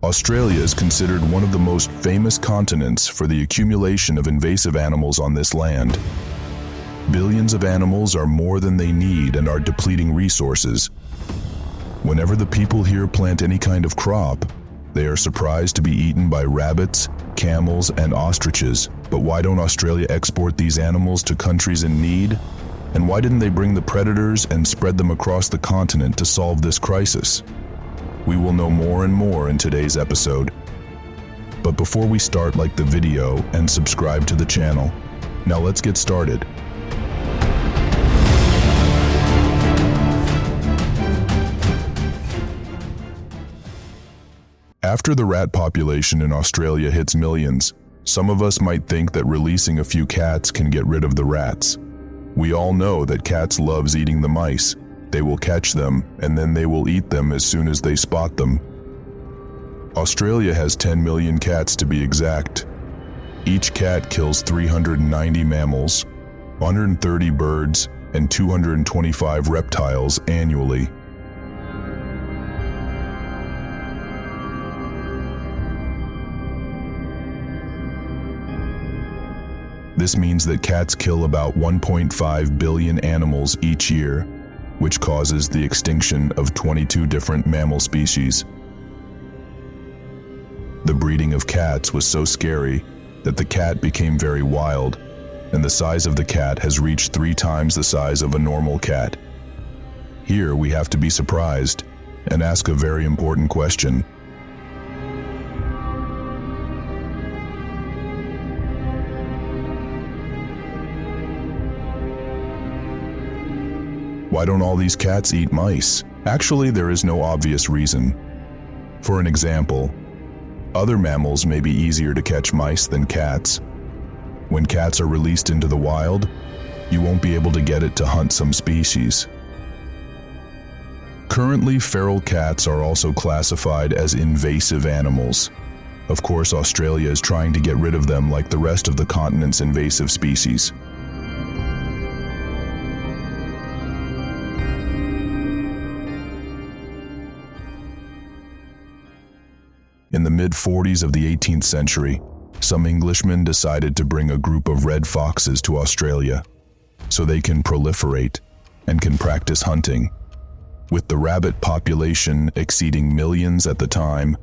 Australia is considered one of the most famous continents for the accumulation of invasive animals on this land. Billions of animals are more than they need and are depleting resources. Whenever the people here plant any kind of crop, they are surprised to be eaten by rabbits, camels, and ostriches. But why don't Australia export these animals to countries in need? And why didn't they bring the predators and spread them across the continent to solve this crisis? We will know more and more in today's episode. But before we start, like the video and subscribe to the channel. Now let's get started. After the rat population in Australia hits millions, some of us might think that releasing a few cats can get rid of the rats. We all know that cats loves eating the mice. They will catch them, and then they will eat them as soon as they spot them. Australia has 10 million cats to be exact. Each cat kills 390 mammals, 130 birds, and 225 reptiles annually. This means that cats kill about 1.5 billion animals each year, which causes the extinction of 22 different mammal species. The breeding of cats was so scary that the cat became very wild, and the size of the cat has reached 3 times the size of a normal cat. Here we have to be surprised and ask a very important question. Why don't all these cats eat mice? Actually, there is no obvious reason. For an example, other mammals may be easier to catch mice than cats. When cats are released into the wild, you won't be able to get it to hunt some species. Currently, feral cats are also classified as invasive animals. Of course, Australia is trying to get rid of them like the rest of the continent's invasive species. In the mid-40s of the 18th century, some Englishmen decided to bring a group of red foxes to Australia so they can proliferate and can practice hunting. With the rabbit population exceeding millions at the time,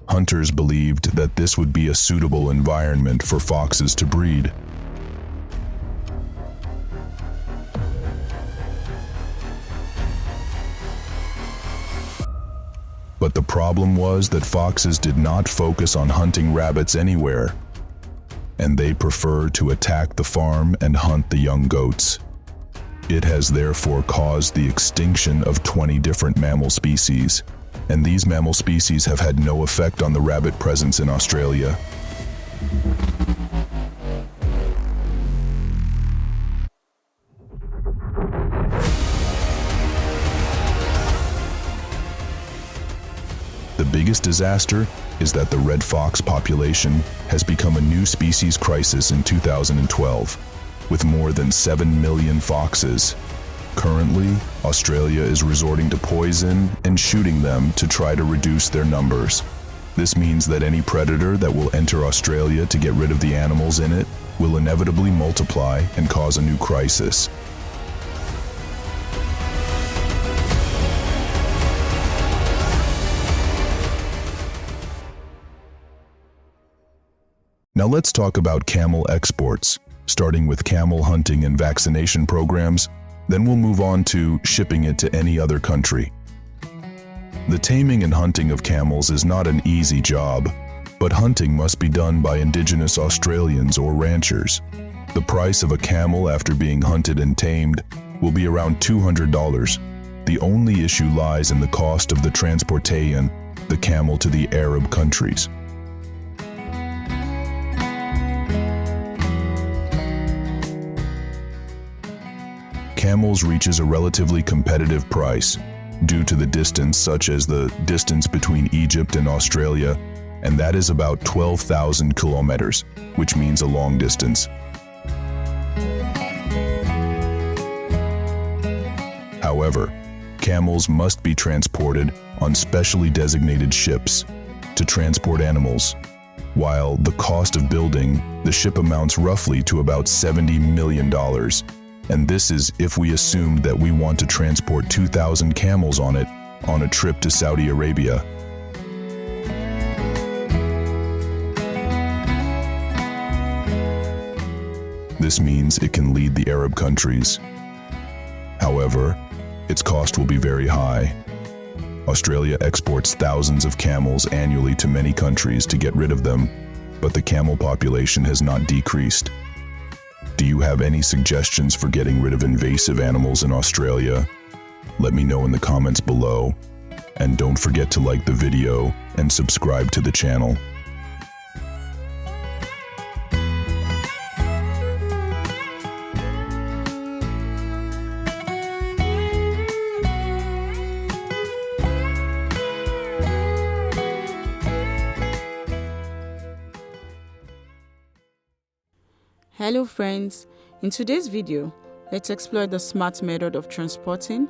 hunters believed that this would be a suitable environment for foxes to breed. But the problem was that foxes did not focus on hunting rabbits anywhere, and they prefer to attack the farm and hunt the young goats. It has therefore caused the extinction of 20 different mammal species, and these mammal species have had no effect on the rabbit presence in Australia. The biggest disaster is that the red fox population has become a new species crisis in 2012, with more than 7 million foxes. Currently, Australia is resorting to poison and shooting them to try to reduce their numbers. This means that any predator that will enter Australia to get rid of the animals in it will inevitably multiply and cause a new crisis. Now let's talk about camel exports, starting with camel hunting and vaccination programs, then we'll move on to shipping it to any other country. The taming and hunting of camels is not an easy job, but hunting must be done by indigenous Australians or ranchers. The price of a camel after being hunted and tamed will be around $200. The only issue lies in the cost of the transportation, the camel to the Arab countries. Camels reaches a relatively competitive price due to the distance, such as the distance between Egypt and Australia, and that is about 12,000 kilometers, which means a long distance. However, camels must be transported on specially designated ships to transport animals. While the cost of building the ship amounts roughly to about $70 million. And this is if we assume that we want to transport 2,000 camels on it on a trip to Saudi Arabia. This means it can lead the Arab countries. However, its cost will be very high. Australia exports thousands of camels annually to many countries to get rid of them, but the camel population has not decreased. Do you have any suggestions for getting rid of invasive animals in Australia? Let me know in the comments below, and don't forget to like the video and subscribe to the channel. Hello friends, in today's video, let's explore the smart method of transporting,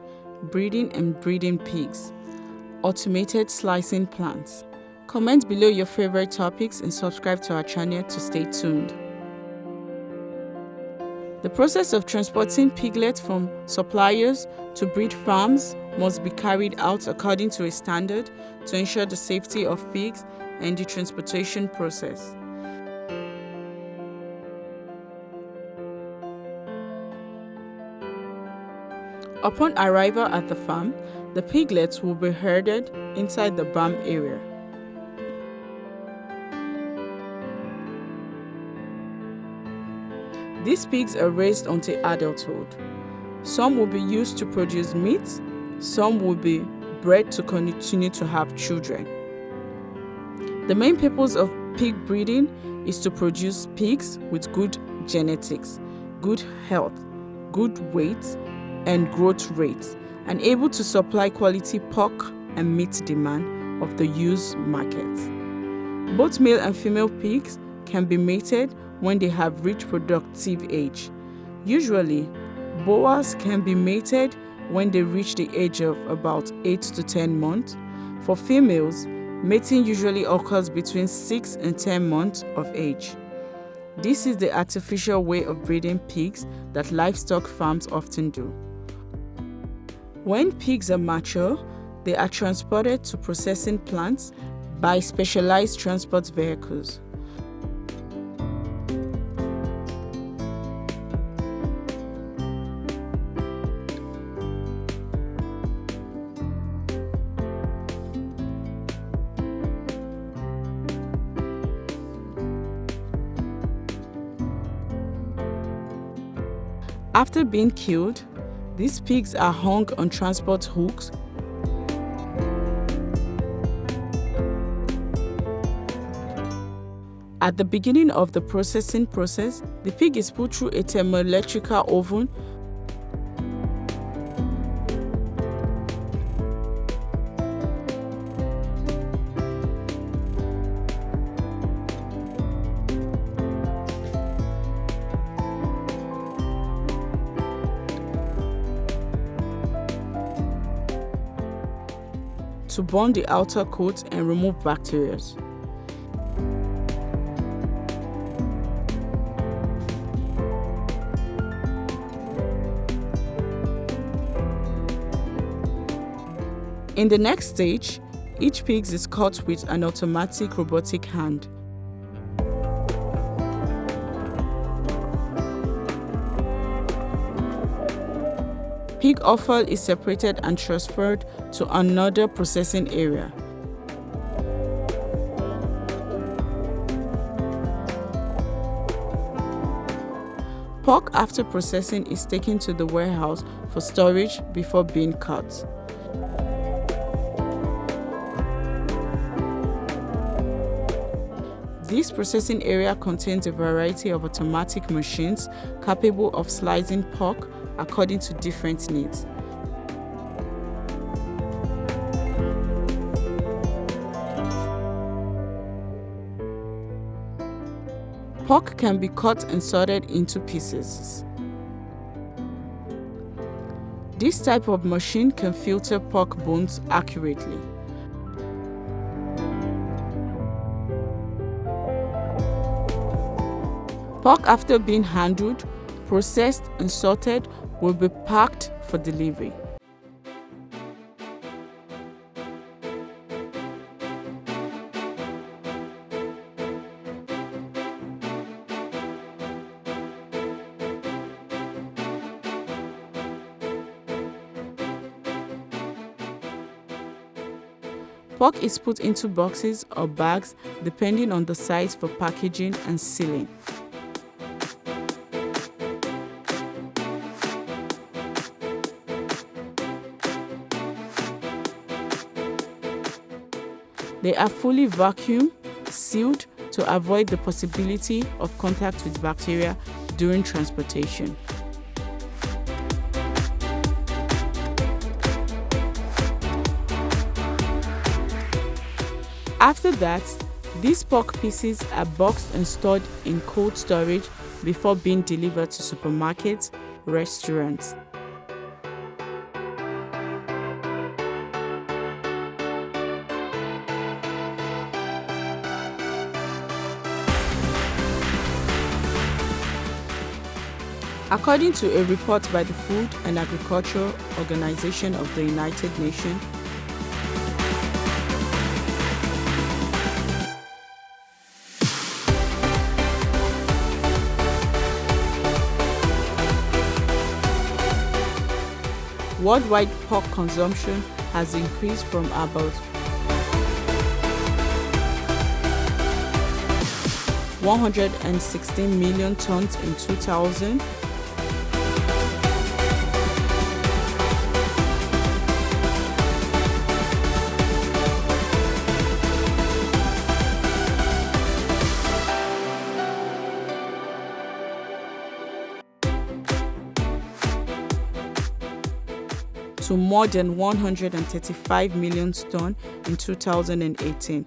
breeding and breeding pigs. Automated slicing plants. Comment below your favorite topics and subscribe to our channel to stay tuned. The process of transporting piglets from suppliers to breed farms must be carried out according to a standard to ensure the safety of pigs and the transportation process. Upon arrival at the farm, the piglets will be herded inside the barn area. These pigs are raised until adulthood. Some will be used to produce meat, some will be bred to continue to have children. The main purpose of pig breeding is to produce pigs with good genetics, good health, good weight, and growth rates, and able to supply quality pork and meat demand of the used market. Both male and female pigs can be mated when they have reached productive age. Usually, boars can be mated when they reach the age of about 8 to 10 months. For females, mating usually occurs between 6 and 10 months of age. This is the artificial way of breeding pigs that livestock farms often do. When pigs are mature, they are transported to processing plants by specialized transport vehicles. After being killed, these pigs are hung on transport hooks. At the beginning of the processing process, the pig is put through a thermoelectrical oven to burn the outer coat and remove bacteria. In the next stage, each pig is cut with an automatic robotic hand. Pig offal is separated and transferred to another processing area. Pork after processing is taken to the warehouse for storage before being cut. This processing area contains a variety of automatic machines capable of slicing pork according to different needs. Pork can be cut and sorted into pieces. This type of machine can filter pork bones accurately. Pork, after being handled, processed, and sorted, will be packed for delivery. Pork is put into boxes or bags depending on the size for packaging and sealing. They are fully vacuum sealed to avoid the possibility of contact with bacteria during transportation. After that, these pork pieces are boxed and stored in cold storage before being delivered to supermarkets, restaurants. According to a report by the Food and Agriculture Organization of the United Nations, worldwide pork consumption has increased from about 116 million tons in 2000 to more than 135 million tons in 2018.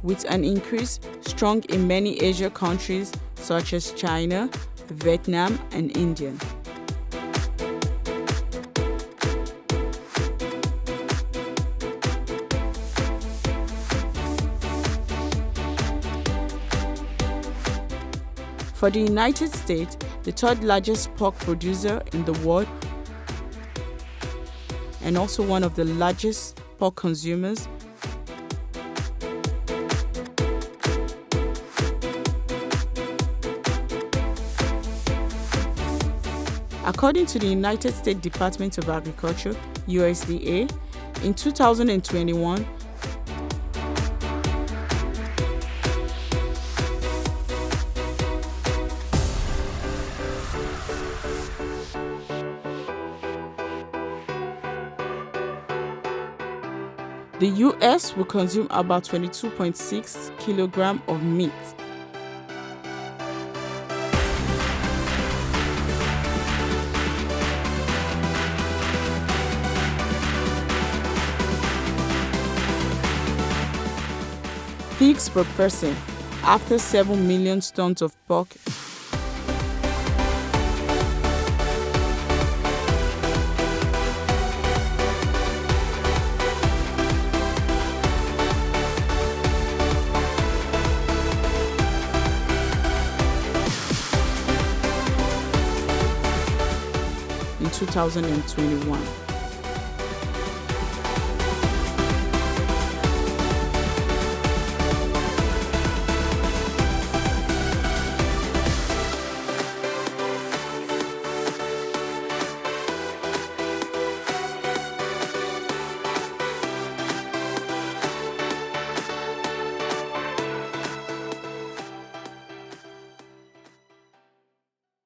With an increase strong in many Asian countries such as China, Vietnam, and India. For the United States, the third largest pork producer in the world and also one of the largest pork consumers, according to the United States Department of Agriculture, USDA, in 2021, the US will consume about 22.6 kilograms of meat. Pigs per person, after 7 million tons of pork. In 2021.